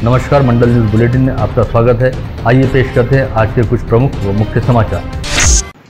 नमस्कार, मंडल news bulletin में आपका स्वागत है। आइए पेश करते हैं आज के कुछ प्रमुख व मुख्य समाचार।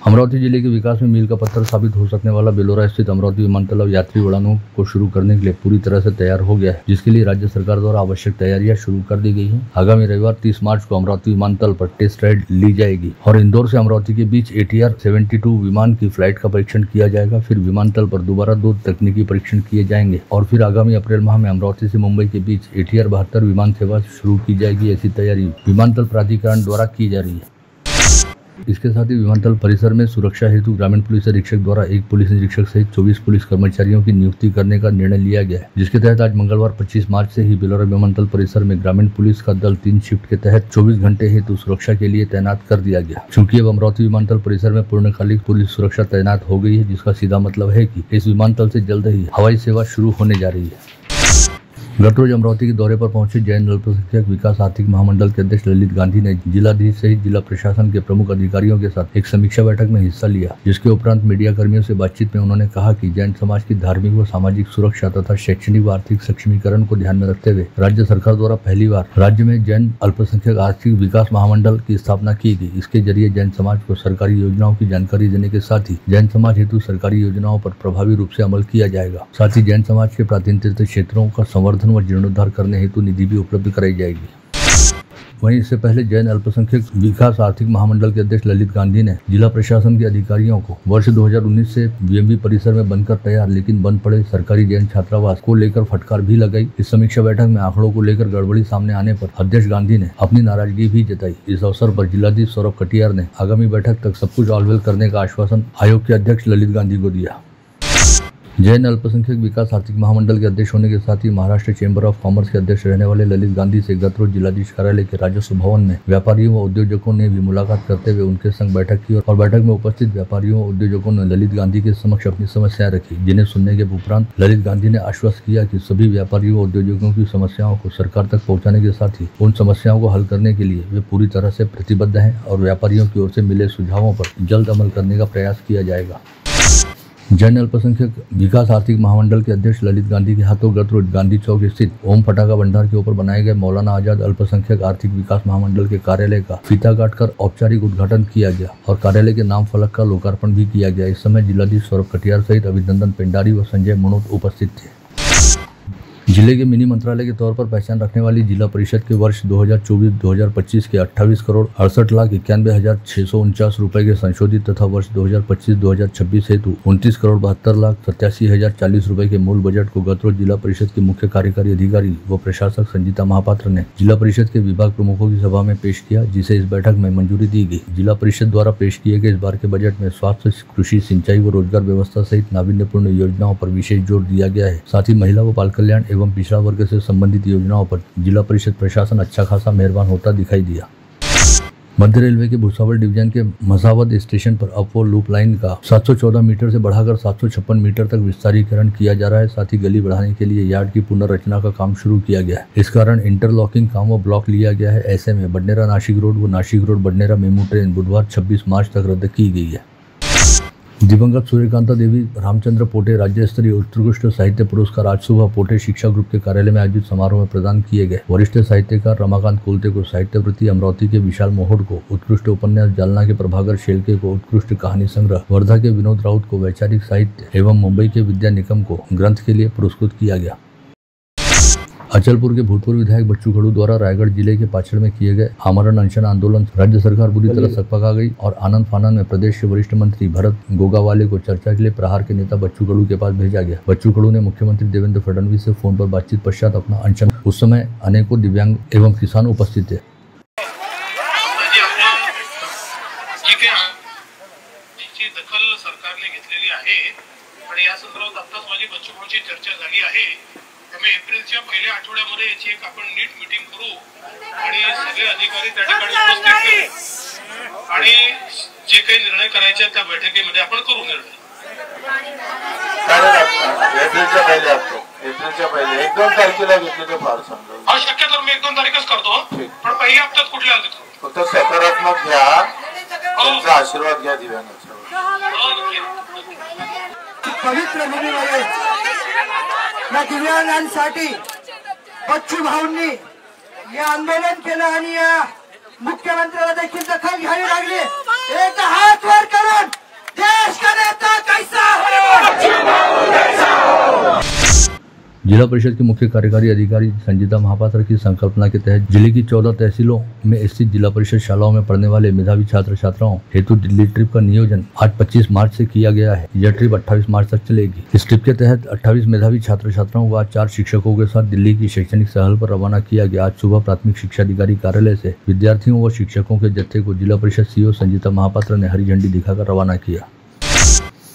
अमरावती जिले के विकास में मील का पत्थर साबित हो सकने वाला बेलोरा स्थित अमरावती विमानतल अब यात्री उड़ानों को शुरू करने के लिए पूरी तरह से तैयार हो गया है, जिसके लिए राज्य सरकार द्वारा आवश्यक तैयारियां शुरू कर दी गई हैं। आगामी रविवार 30 मार्च को अमरावती विमानतल पर टेस्ट राइड ली जाएगी और इंदौर से अमरावती के बीच ATR 72 विमान की फ्लाइट का परीक्षण किया जाएगा। फिर विमानतल पर दोबारा 2 तकनीकी परीक्षण किए जाएंगे और फिर आगामी अप्रैल माह में अमरावती से मुंबई के बीच ATR 72 विमान सेवा शुरू की जाएगी। ऐसी तैयारी विमानतल प्राधिकरण द्वारा की जा रही है। इसके साथ ही विमानतल परिसर में सुरक्षा हेतु ग्रामीण पुलिस अधीक्षक द्वारा 1 पुलिस निरीक्षक सहित 24 पुलिस कर्मचारियों की नियुक्ति करने का निर्णय लिया गया है, जिसके तहत आज मंगलवार 25 मार्च से ही बेलोरा विमानतल परिसर में ग्रामीण पुलिस का दल 3 शिफ्ट के तहत 24 घंटे हेतु सुरक्षा के लिए तैनात कर दिया गया। चूंकि अब अमरावती विमानतल परिसर में पूर्णकालिक पुलिस सुरक्षा तैनात हो गई है, जिसका सीधा मतलब है कि इस विमानतल से जल्द ही हवाई सेवा शुरू होने जा रही है। गत रोज अमरावती के दौरे पर पहुंचे जैन अल्पसंख्यक विकास आर्थिक महामंडल के अध्यक्ष ललित गांधी ने जिलाधीश सहित जिला प्रशासन के प्रमुख अधिकारियों के साथ एक समीक्षा बैठक में हिस्सा लिया, जिसके उपरांत मीडिया कर्मियों से बातचीत में उन्होंने कहा कि जैन समाज की धार्मिक व सामाजिक सुरक्षा तथा शैक्षणिक व आर्थिक सक्षमीकरण को ध्यान में रखते हुए राज्य सरकार द्वारा पहली बार राज्य में जैन अल्पसंख्यक आर्थिक विकास महामंडल की स्थापना की गई। इसके जरिए जैन समाज को सरकारी योजनाओं की जानकारी देने के साथ ही जैन समाज हेतु सरकारी योजनाओं पर प्रभावी रूप से अमल किया जाएगा। साथ ही जैन समाज के प्रातिनिधिक क्षेत्रों का संवर्धन व जीर्णोद्धार करने हेतु निधि भी उपलब्ध कराई जाएगी। वहीं इससे पहले जैन अल्पसंख्यक विकास आर्थिक महामंडल के अध्यक्ष ललित गांधी ने जिला प्रशासन के अधिकारियों को वर्ष 2019 से VMB परिसर में बनकर तैयार लेकिन बंद पड़े सरकारी जैन छात्रावास को लेकर फटकार भी लगाई। इस समीक्षा बैठक में आंकड़ों को लेकर गड़बड़ी सामने आने पर अध्यक्ष गांधी ने अपनी नाराजगी भी जताई। इस अवसर पर जिलाधीश सौरभ कटियार ने आगामी बैठक तक सब कुछ ऑलवेल करने का आश्वासन आयोग के अध्यक्ष ललित गांधी को दिया। जैन अल्पसंख्यक विकास आर्थिक महामंडल के अध्यक्ष होने के साथ ही महाराष्ट्र चेंबर ऑफ कॉमर्स के अध्यक्ष रहने वाले ललित गांधी से गत रोज जिलाधीश कार्यालय के राजस्व भवन में व्यापारियों व उद्योजकों ने भी मुलाकात करते हुए उनके संग बैठक की और बैठक में उपस्थित व्यापारियों व उद्योजकों ने ललित गांधी के समक्ष अपनी समस्याएं रखी, जिन्हें सुनने के उपरांत ललित गांधी ने आश्वस्त किया कि सभी व्यापारियों व उद्योजकों की समस्याओं को सरकार तक पहुँचाने के साथ ही उन समस्याओं को हल करने के लिए वे पूरी तरह से प्रतिबद्ध है और व्यापारियों की ओर से मिले सुझावों पर जल्द अमल करने का प्रयास किया जाएगा। जैन अल्पसंख्यक विकास आर्थिक महामंडल के अध्यक्ष ललित गांधी के हाथों गत रोज गांधी चौक स्थित ओम फटाका भंडार के ऊपर बनाए गए मौलाना आजाद अल्पसंख्यक आर्थिक विकास महामंडल के कार्यालय का फीता काटकर औपचारिक उद्घाटन किया गया और कार्यालय के नाम फलक का लोकार्पण भी किया गया। इस समय जिलाधीश सौरभ कटियार सहित अभिनंदन पेंडारी व संजय मनोत उपस्थित थे। जिले के मिनी मंत्रालय के तौर पर पहचान रखने वाली जिला परिषद के वर्ष 2024-2025 के 28 करोड़ 68,91,649 रुपए के संशोधित तथा वर्ष 2025-2026 हेतु 29 करोड़ 72,87,040 रुपए के मूल बजट को गत रोज जिला परिषद के मुख्य कार्यकारी अधिकारी व प्रशासक संजीता महापात्र ने जिला परिषद के विभाग प्रमुखों की सभा में पेश किया, जिसे इस बैठक में मंजूरी दी गई। जिला परिषद द्वारा पेश किए गए इस बार के बजट में स्वास्थ्य, कृषि, सिंचाई व रोजगार व्यवस्था सहित नावीन्यपूर्ण योजनाओं पर विशेष जोर दिया गया है। साथ ही महिला व बाल कल्याण एवं पिछड़ा वर्ग से संबंधित योजनाओं पर जिला परिषद प्रशासन अच्छा खासा मेहरबान होता दिखाई दिया। मध्य रेलवे के भुसावल डिवीजन के मसावद स्टेशन पर अप और लूप लाइन का 714 मीटर से बढ़ाकर 756 मीटर तक विस्तारीकरण किया जा रहा है। साथ ही गली बढ़ाने के लिए यार्ड की पुनर्रचना का काम शुरू किया गया है। इस कारण इंटरलॉकिंग काम व ब्लॉक लिया गया है। ऐसे में बडनेरा नासिक रोड व Nashik road Badnera MEMU train बुधवार 26 मार्च तक रद्द की गई है। दिवंगत सूर्यकांता देवी रामचंद्र पोटे राज्य स्तरीय उत्कृष्ट साहित्य पुरस्कार आज सुबह पोटे शिक्षा ग्रुप के कार्यालय में आयोजित समारोह में प्रदान किए गए। वरिष्ठ साहित्यकार रमाकांत कोलते को साहित्य वृत्ति, अमरावती के विशाल मोहोड़ को उत्कृष्ट उपन्यास, जालना के प्रभाकर शेलके को उत्कृष्ट कहानी संग्रह, वर्धा के विनोद राउत को वैचारिक साहित्य एवं मुंबई के विद्या निकम को ग्रंथ के लिए पुरस्कृत किया गया। अचलपुर के भूतपूर्व विधायक बच्चू कडू द्वारा रायगढ़ जिले के पाचड़ में किए गए आमरण अनशन आंदोलन राज्य सरकार बुरी तरह सकपका गई और आनंद फानंद में प्रदेश के वरिष्ठ मंत्री भरत गोगावाले को चर्चा के लिए प्रहार के नेता बच्चू कडू के पास भेजा गया। बच्चू कडू ने मुख्यमंत्री देवेंद्र फडणवीस से फोन पर बातचीत पश्चात अपना अनशन। उस समय अनेकों दिव्यांग एवं किसान उपस्थित थे। एप्रिलच्या पहिल्या आठवड्यामध्ये याची एक आपण नीट मीटिंग करू आणि सगळे अधिकारी त्या ठिकाणी उपस्थित ठेवू आणि जे काही निर्णय करायचे त्या बैठकीमध्ये आपण करू निर्णय। एप्रिलच्या पहिले 1-2 तारखेला घेतले तर फार समजा। हा शक्यतो मी 1-2 तारीखच करतो, पण पहिल्या हप्त्यात कुठले आले फक्त सकारात्मक घ्या, त्यांचा आशीर्वाद घ्या दिव्यांगाचा। पवित्र भूमीमध्ये या दिव्यांगांसाठी बच्चू भाऊंनी हे आंदोलन केलं आणि या मुख्यमंत्र्याला देखील दखल घ्यावी लागली। एक हात वर करून देश का नेता कैसा हो। जिला परिषद के मुख्य कार्यकारी अधिकारी संजीता महापात्र की संकल्पना के तहत जिले की 14 तहसीलों में स्थित जिला परिषद शालाओं में पढ़ने वाले मेधावी छात्र छात्राओं हेतु दिल्ली ट्रिप का नियोजन आज 25 मार्च से किया गया है। यह ट्रिप 28 मार्च तक चलेगी। इस ट्रिप के तहत 28 मेधावी छात्र छात्राओं को आज 4 शिक्षकों के साथ दिल्ली की शैक्षणिक सहल पर रवाना किया गया। आज सुबह प्राथमिक शिक्षा अधिकारी कार्यालय से विद्यार्थियों व शिक्षकों के जत्थे को जिला परिषद सीईओ संजीता महापात्र ने हरी झंडी दिखाकर रवाना किया।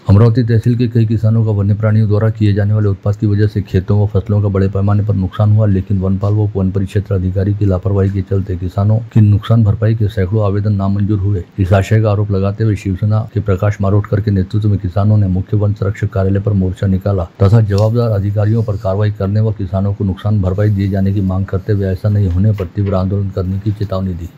अमरावती तहसील के कई किसानों का वन्य प्राणियों द्वारा किए जाने वाले उत्पाद की वजह से खेतों व फसलों का बड़े पैमाने पर नुकसान हुआ, लेकिन वनपाल व वन परिक्षेत्र अधिकारी की लापरवाही के चलते किसानों की नुकसान भरपाई के सैकड़ों आवेदन नामंजूर हुए। इस आशय का आरोप लगाते हुए शिवसेना के प्रकाश मारोटकर के नेतृत्व में किसानों ने मुख्य वन संरक्षक कार्यालय पर मोर्चा निकाला तथा जवाबदार अधिकारियों पर कार्रवाई करने व किसानों को नुकसान भरपाई दिए जाने की मांग करते हुए ऐसा नहीं होने पर तीव्र आंदोलन करने की चेतावनी दी।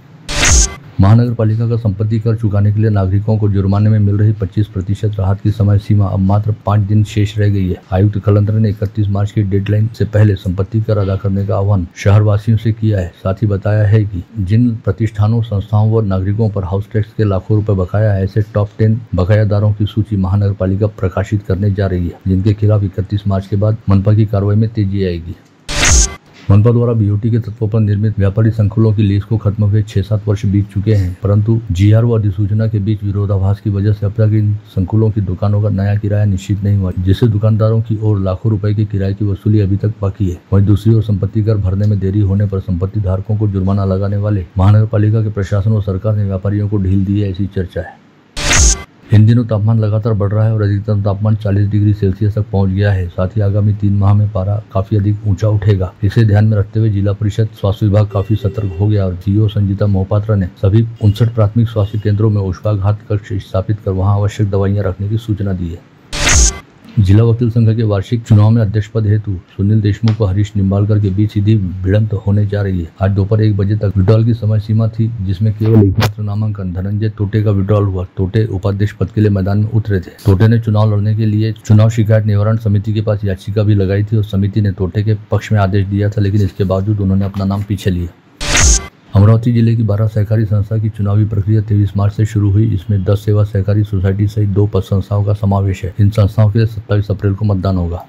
महानगर पालिका का संपत्ति कर चुकाने के लिए नागरिकों को जुर्माने में मिल रही 25% राहत की समय सीमा अब मात्र 5 दिन शेष रह गई है। आयुक्त कलंदर ने 31 मार्च की डेडलाइन से पहले संपत्ति कर अदा करने का आह्वान शहरवासियों से किया है। साथ ही बताया है कि जिन प्रतिष्ठानों, संस्थाओं व नागरिकों पर हाउस टैक्स के लाखों रुपए बकाया है, ऐसे टॉप 10 बकायादारों की सूची महानगर पालिका प्रकाशित करने जा रही है, जिनके खिलाफ 31 मार्च के बाद मनपा की कार्रवाई में तेजी आएगी। मनपा द्वारा बीओटी के तत्व पर निर्मित व्यापारी संकुलों की लीज को खत्म हुए 6-7 वर्ष बीत चुके हैं, परंतु जीआर व अधिसूचना के बीच विरोधाभास की वजह से अब तक इन संकुलों की दुकानों का नया किराया निश्चित नहीं हुआ, जिससे दुकानदारों की ओर लाखों रुपए के किराए की वसूली अभी तक बाकी है। वहीं दूसरी ओर संपत्ति कर भरने में देरी होने पर संपत्ति धारकों को जुर्माना लगाने वाले महानगर पालिका के प्रशासन व सरकार ने व्यापारियों को ढील दी है, ऐसी चर्चा है। इन दिनों तापमान लगातार बढ़ रहा है और अधिकतम तापमान 40 डिग्री सेल्सियस तक पहुंच गया है। साथ ही आगामी 3 माह में पारा काफी अधिक ऊंचा उठेगा। इसे ध्यान में रखते हुए जिला परिषद स्वास्थ्य विभाग काफी सतर्क हो गया और सीईओ संजीता महापात्र ने सभी 59 प्राथमिक स्वास्थ्य केंद्रों में उष्माघात कक्ष स्थापित कर वहां आवश्यक दवाइयां रखने की सूचना दी है। जिला वकील संघ के वार्षिक चुनाव में अध्यक्ष पद हेतु सुनील देशमुख व हरीश निम्बालकर के बीच सीधी भिड़ंत होने जा रही है। आज दोपहर 1 बजे तक विड्रॉल की समय सीमा थी, जिसमें केवल एकमात्र नामांकन धनंजय तोटे का विड्रॉल हुआ। तोटे उपाध्यक्ष पद के लिए मैदान में उतरे थे। तोटे ने चुनाव लड़ने के लिए चुनाव शिकायत निवारण समिति के पास याचिका भी लगाई थी और समिति ने तोटे के पक्ष में आदेश दिया था, लेकिन इसके बावजूद उन्होंने अपना नाम पीछे लिया। अमरावती जिले की 12 सहकारी संस्था की चुनावी प्रक्रिया 23 मार्च से शुरू हुई। इसमें 10 सेवा सहकारी सोसाइटी सहित 2 पद संस्थाओं का समावेश है। इन संस्थाओं के लिए 27 अप्रैल को मतदान होगा।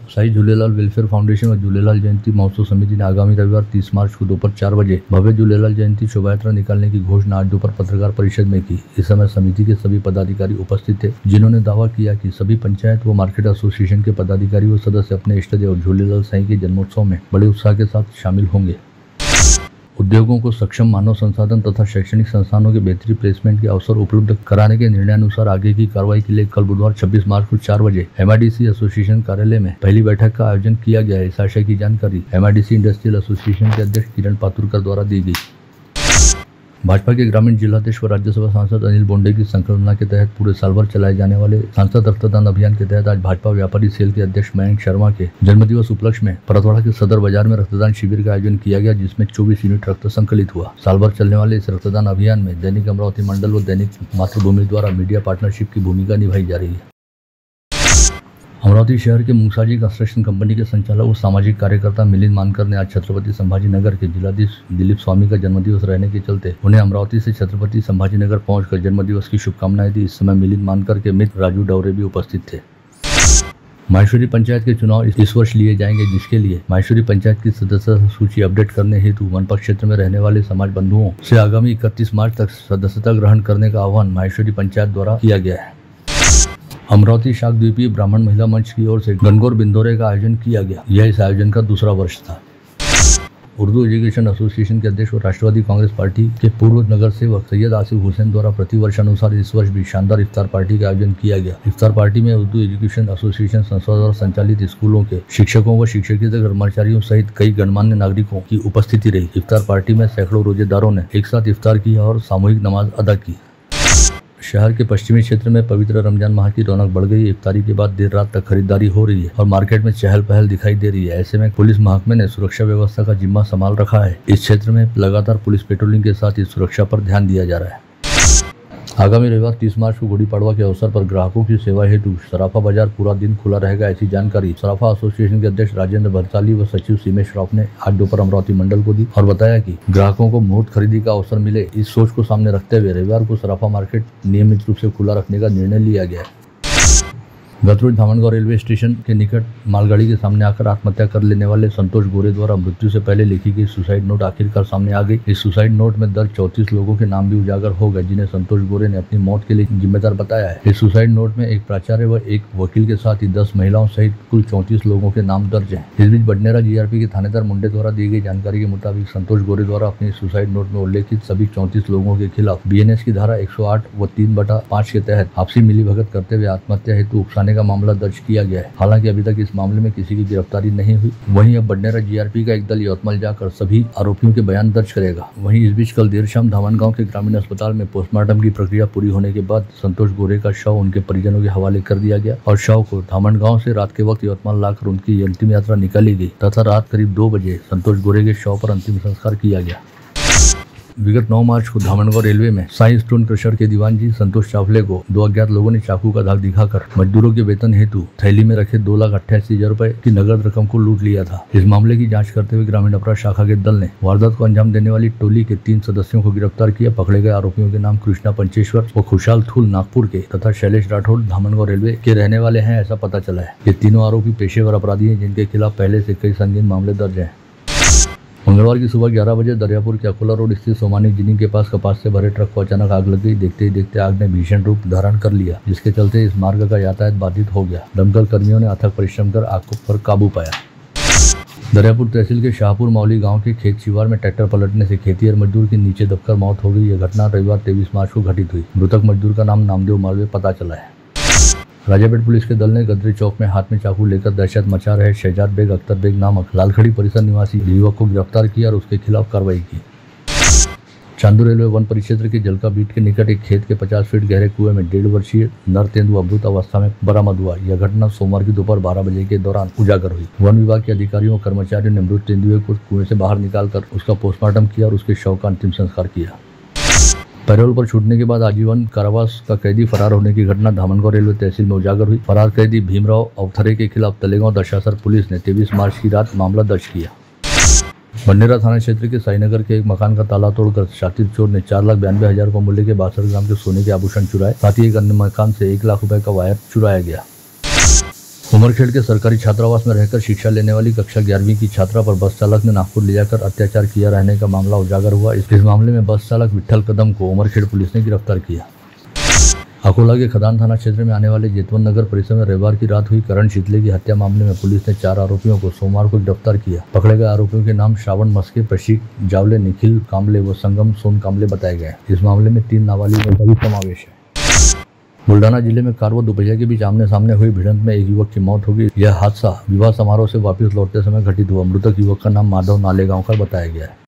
साई झूलेलाल वेलफेयर फाउंडेशन और झूलेलाल जयंती महोत्सव समिति ने आगामी रविवार 30 मार्च को दोपहर 4 बजे भव्य झूलेलाल जयंती शोभा यात्रा निकालने की घोषणा आज दोपहर पत्रकार परिषद में की। इस समय समिति के सभी पदाधिकारी उपस्थित थे, जिन्होंने दावा किया कि सभी पंचायत व मार्केट एसोसिएशन के पदाधिकारी व सदस्य अपने इष्ट देव झूलेलाल साईं के जन्मोत्सव में बड़े उत्साह के साथ शामिल होंगे। उद्योगों को सक्षम मानव संसाधन तथा शैक्षणिक संस्थानों के बेहतरीन प्लेसमेंट के अवसर उपलब्ध कराने के निर्णयानुसार आगे की कार्रवाई के लिए कल बुधवार 26 मार्च को 4 बजे MIDC एसोसिएशन कार्यालय में पहली बैठक का आयोजन किया गया है। इस आशय की जानकारी MIDC इंडस्ट्रियल एसोसिएशन के अध्यक्ष किरण पातुरकर द्वारा दी गई। भाजपा के ग्रामीण जिलाध्यक्ष व राज्यसभा सांसद अनिल बोंडे की संकल्पना के तहत पूरे साल भर चलाए जाने वाले सांसद रक्तदान अभियान के तहत आज भाजपा व्यापारी सेल के अध्यक्ष मयंक शर्मा के जन्मदिवस उपलक्ष्य में परतवाड़ा के सदर बाजार में रक्तदान शिविर का आयोजन किया गया, जिसमें 24 यूनिट रक्त संकलित हुआ। साल भर चलने वाले इस रक्तदान अभियान में दैनिक अमरावती मंडल व दैनिक मातृभूमि द्वारा मीडिया पार्टनरशिप की भूमिका निभाई जा रही है। अमरावती शहर के मूसाजी कंस्ट्रक्शन कंपनी के संचालक व सामाजिक कार्यकर्ता मिलिंद मानकर ने आज छत्रपति संभाजी नगर के जिलाधीश दिलीप स्वामी का जन्मदिवस रहने के चलते उन्हें अमरावती से छत्रपति संभाजी नगर पहुंचकर जन्मदिवस की शुभकामनाएं दी। इस समय मिलिंद मानकर के मित्र राजू डवरे भी उपस्थित थे। माहेश्वरी पंचायत के चुनाव इस वर्ष लिए जाएंगे, जिसके लिए माहेश्वरी पंचायत की सदस्यता सूची अपडेट करने हेतु मनपा क्षेत्र में रहने वाले समाज बंधुओं से आगामी 31 मार्च तक सदस्यता ग्रहण करने का आह्वान माहेश्वरी पंचायत द्वारा किया गया है। अमरावती शाक द्वीपीय ब्राह्मण महिला मंच की ओर से गणगौर बिंदोरे का आयोजन किया गया। यह इस आयोजन का दूसरा वर्ष था। उर्दू एजुकेशन एसोसिएशन के अध्यक्ष और राष्ट्रवादी कांग्रेस पार्टी के पूर्व नगर सेवक सैयद आसिफ हुसैन द्वारा प्रतिवर्ष अनुसार इस वर्ष भी शानदार इफ्तार पार्टी का आयोजन किया गया। इफ्तार पार्टी में उर्दू एजुकेशन एसोसिएशन संस्था द्वारा संचालित स्कूलों के शिक्षकों व शिक्षकेतर कर्मचारियों सहित कई गणमान्य नागरिकों की उपस्थिति रही। इफ्तार पार्टी में सैकड़ों रोजेदारों ने एक साथ इफ्तार किया और सामूहिक नमाज अदा की। शहर के पश्चिमी क्षेत्र में पवित्र रमजान माह की रौनक बढ़ गई। इफ्तारी के बाद देर रात तक खरीदारी हो रही है और मार्केट में चहल पहल दिखाई दे रही है। ऐसे में पुलिस महकमे ने सुरक्षा व्यवस्था का जिम्मा संभाल रखा है। इस क्षेत्र में लगातार पुलिस पेट्रोलिंग के साथ ही सुरक्षा पर ध्यान दिया जा रहा है। आगामी रविवार 30 मार्च को गुड़ी पड़वा के अवसर पर ग्राहकों की सेवा हेतु सराफा बाजार पूरा दिन खुला रहेगा। ऐसी जानकारी सराफा एसोसिएशन के अध्यक्ष राजेंद्र भरसाली व सचिव सीमेश श्रॉफ ने आज दोपहर अमरावती मंडल को दी और बताया कि ग्राहकों को मुफ्त खरीदी का अवसर मिले, इस सोच को सामने रखते हुए रविवार को सराफा मार्केट नियमित रूप से खुला रखने का निर्णय लिया गया है। गत रोज धामनगांव रेलवे स्टेशन के निकट मालगाड़ी के सामने आकर आत्महत्या कर लेने वाले संतोष गोरे द्वारा मृत्यु से पहले लिखी गई सुसाइड नोट आखिरकार सामने आ गई। इस सुसाइड नोट में दर्ज 34 लोगों के नाम भी उजागर हो गए, जिन्हें संतोष गोरे ने अपनी मौत के लिए जिम्मेदार बताया है। इस सुसाइड नोट में एक प्राचार्य व एक वकील के साथ ही 10 महिलाओं सहित कुल 34 लोगों के नाम दर्ज हैं। इस बीच बडनेरा जीआरपी के थानेदार मुंडे द्वारा दी गई जानकारी के मुताबिक संतोष गोरे द्वारा अपनी सुसाइड नोट में उल्लेखित सभी 34 लोगों के खिलाफ बीएनएस की धारा 108 व 3/5 के तहत आपसी मिलीभगत करते हुए आत्महत्या हेतु उकसाने का मामला दर्ज किया गया है। हालांकि अभी तक इस मामले में किसी की गिरफ्तारी नहीं हुई। वहीं अब बडनेरा जीआरपी का एक दल यवतमाल जाकर सभी आरोपियों के बयान दर्ज करेगा। वहीं इस बीच कल देर शाम धामनगांव के ग्रामीण अस्पताल में पोस्टमार्टम की प्रक्रिया पूरी होने के बाद संतोष गोरे का शव उनके परिजनों के हवाले कर दिया गया और शव को धामनगांव से रात के वक्त यवतमाल लाकर उनकी अंतिम यात्रा निकाली गई तथा रात करीब 2 बजे संतोष गोरे के शव पर अंतिम संस्कार किया गया। विगत 9 मार्च को धामनगांव रेलवे में साई स्टोन क्रशर के दीवान जी संतोष चावले को 2 अज्ञात लोगों ने चाकू का दाग दिखाकर मजदूरों के वेतन हेतु थैली में रखे 2,88,000 रुपए की नगद रकम को लूट लिया था। इस मामले की जांच करते हुए ग्रामीण अपराध शाखा के दल ने वारदात को अंजाम देने वाली टोली के 3 सदस्यों को गिरफ्तार किया। पकड़े गए आरोपियों के नाम कृष्णा पंचेश्वर व खुशहाल थूल नागपुर के तथा शैलेश राठौड़ धामनगांव रेलवे के रहने वाले हैं, ऐसा पता चला है। ये तीनों आरोपी पेशेवर अपराधी हैं, जिनके खिलाफ पहले से कई संगीन मामले दर्ज हैं। मंगलवार की सुबह 11 बजे दरियापुर के अकोला रोड स्थित सोमानी जिनी के पास कपास से भरे ट्रक को अचानक आग लग गई। देखते ही देखते आग ने भीषण रूप धारण कर लिया, जिसके चलते इस मार्ग का यातायात बाधित हो गया। दमकल कर्मियों ने अथक परिश्रम कर आग पर काबू पाया। दरियापुर तहसील के शाहपुर मौली गांव के खेत शिवार में ट्रैक्टर पलटने से खेतीहर मजदूर की नीचे दबकर मौत हो गई। यह घटना रविवार 23 मार्च को घटित हुई। मृतक मजदूर का नाम नामदेव मालवे पता चला है। राजापेट पुलिस के दल ने गदरी चौक में हाथ में चाकू लेकर दहशत मचा रहे शहजाद बेग अख्तर बेग नामक लालखड़ी परिसर निवासी युवक को गिरफ्तार किया और उसके खिलाफ कार्रवाई की। चांदू रेलवे वन परिक्षेत्र के जलका बीट के निकट एक खेत के 50 फीट गहरे कुएं में 1.5 वर्षीय नर तेंदुआ अमृत अवस्था में बरामद हुआ। यह घटना सोमवार की दोपहर 12 बजे के दौरान उजागर हुई। वन विभाग के अधिकारियों और कर्मचारियों ने मृत तेंदुए को कुएं से बाहर निकालकर उसका पोस्टमार्टम किया और उसके शव का अंतिम संस्कार किया। पैरोल पर छूटने के बाद आजीवन कारावास का कैदी फरार होने की घटना धामनगांव रेलवे तहसील में उजागर हुई। फरार कैदी भीमराव अवथरे के खिलाफ तलेगांव दशासर पुलिस ने 23 मार्च की रात मामला दर्ज किया। बडनेरा थाना क्षेत्र के साईनगर के एक मकान का ताला तोड़कर शातिर चोर ने 4,92,000 रुपये मूल्य के 62 ग्राम के सोने के आभूषण चुराए। साथ ही एक अन्य मकान से 1 लाख रुपए का वायर चुराया गया। उमरखेड़ के सरकारी छात्रावास में रहकर शिक्षा लेने वाली कक्षा 11वीं की छात्रा पर बस चालक ने नागपुर ले जाकर अत्याचार किया रहने का मामला उजागर हुआ। इस मामले में बस चालक विट्ठल कदम को उमरखेड़ पुलिस ने गिरफ्तार किया। अकोला के खदान थाना क्षेत्र में आने वाले जेतवन नगर परिसर में रविवार की रात हुई करण शीतले की हत्या मामले में पुलिस ने 4 आरोपियों को सोमवार को गिरफ्तार किया। पकड़े गए आरोपियों के नाम श्रावण मस्के, प्रशीक जावले, निखिल कामले व संगम सोन कामले बताए गए। इस मामले में 3 नाबालिगों का भी समावेश है। बुल्डाना जिले में कार व दुपहिया के बीच आमने सामने हुई भिड़ंत में एक युवक की मौत हो गई। यह हादसा विवाह समारोह से वापस लौटते समय घटित हुआ। मृतक युवक का नाम माधव नालेगांव का बताया गया है।